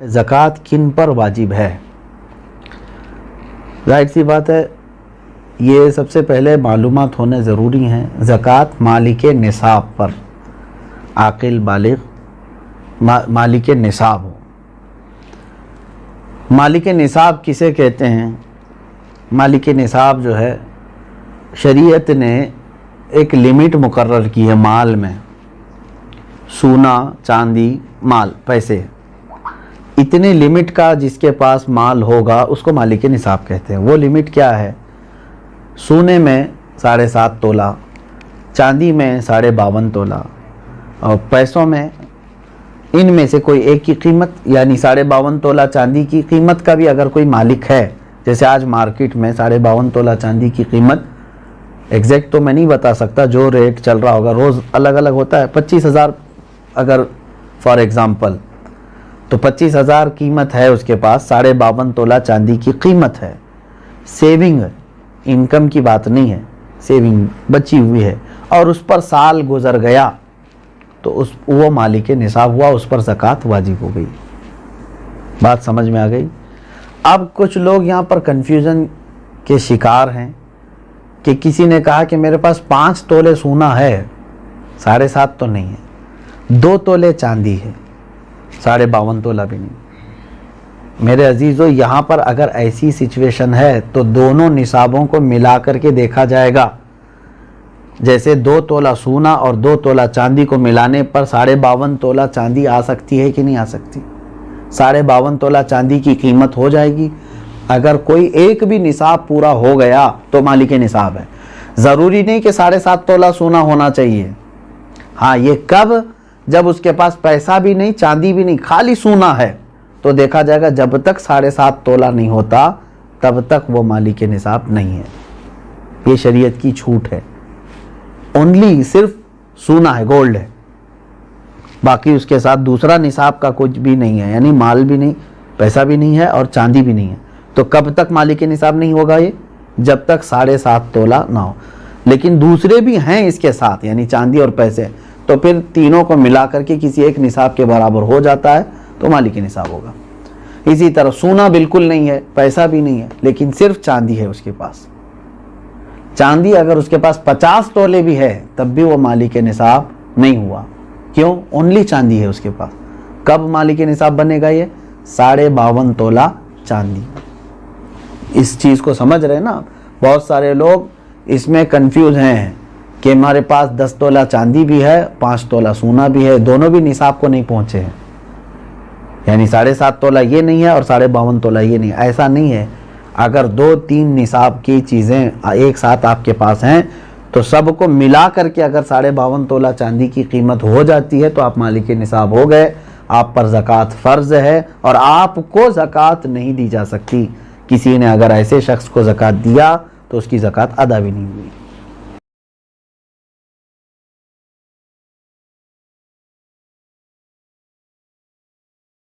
ज़कात किन पर वाजिब है? जाहिर सी बात है, ये सबसे पहले मालूमात होने ज़रूरी हैं। ज़कात मालिक निसाब पर, आकिल बालिग मालिक निसाब हो। मालिक निसाब किसे कहते हैं? मालिक निसाब जो है, शरीयत ने एक लिमिट मुकर्रर की है माल में। सोना, चांदी, माल, पैसे, इतने लिमिट का जिसके पास माल होगा उसको मालिक निसाब कहते हैं। वो लिमिट क्या है? सोने में 7.5 तोला, चांदी में 52.5 तोला, और पैसों में इनमें से कोई एक की कीमत, यानी 52.5 तोला चांदी की कीमत का भी अगर कोई मालिक है, जैसे आज मार्केट में 52.5 तोला चांदी की कीमत, एग्जैक्ट तो मैं नहीं बता सकता, जो रेट चल रहा होगा रोज़ अलग अलग होता है। 25,000 अगर फॉर एग्ज़ाम्पल, तो 25,000 कीमत है उसके पास, 52.5 तोला चांदी की कीमत है। सेविंग, इनकम की बात नहीं है, सेविंग बची हुई है, और उस पर साल गुजर गया तो वो मालिक निसाब हुआ, उस पर ज़कात वाजिब हो गई। बात समझ में आ गई? अब कुछ लोग यहाँ पर कन्फ्यूज़न के शिकार हैं कि किसी ने कहा कि मेरे पास 5 तोले सोना है, 7.5 तो नहीं है, 2 तोले चांदी है, 52.5 तोला भी नहीं। मेरे अजीज़ों, यहाँ पर अगर ऐसी सिचुएशन है तो दोनों निसाबों को मिला करके देखा जाएगा। जैसे 2 तोला सोना और 2 तोला चांदी को मिलाने पर 52.5 तोला चांदी आ सकती है कि नहीं आ सकती? 52.5 तोला चांदी की कीमत हो जाएगी। अगर कोई एक भी निसाब पूरा हो गया तो मालिक निसाब है। ज़रूरी नहीं कि 7.5 तोला सोना होना चाहिए। हाँ, ये कब? जब उसके पास पैसा भी नहीं, चांदी भी नहीं, खाली सोना है, तो देखा जाएगा जब तक 7.5 तोला नहीं होता तब तक वो मालिक निसाब नहीं है। ये शरीयत की छूट है। ओनली सिर्फ सोना है, गोल्ड है, बाकी उसके साथ दूसरा निसाब का कुछ भी नहीं है, यानी माल भी नहीं, पैसा भी नहीं है और चांदी भी नहीं है। तो कब तक मालिक निसाब नहीं होगा ये? जब तक 7.5 तोला ना हो। लेकिन दूसरे भी हैं इसके साथ, यानी चांदी और पैसे, तो फिर तीनों को मिला करके किसी एक निसाब के बराबर हो जाता है तो मालिक निसाब होगा। इसी तरह सोना बिल्कुल नहीं है, पैसा भी नहीं है, लेकिन सिर्फ चांदी है उसके पास। चांदी अगर उसके पास 50 तोले भी है तब भी वो मालिक निसाब नहीं हुआ। क्यों? ओनली चांदी है उसके पास। कब मालिक निसाब बनेगा ये? 52.5 तोला चांदी। इस चीज़ को समझ रहे ना? बहुत सारे लोग इसमें कंफ्यूज हैं कि हमारे पास 10 तोला चांदी भी है, 5 तोला सोना भी है, दोनों भी निसाब को नहीं पहुँचे हैं, यानी 7.5 तोला ये नहीं है और 52.5 तोला ये नहीं है। ऐसा नहीं है। अगर 2-3 निसाब की चीज़ें एक साथ आपके पास हैं तो सबको मिला करके अगर 52.5 तोला चांदी की कीमत हो जाती है तो आप मालिक निसाब हो गए। आप पर ज़कात फ़र्ज़ है और आपको ज़कात नहीं दी जा सकती। किसी ने अगर ऐसे शख्स को ज़कात दिया तो उसकी ज़कात अदा भी नहीं हुई।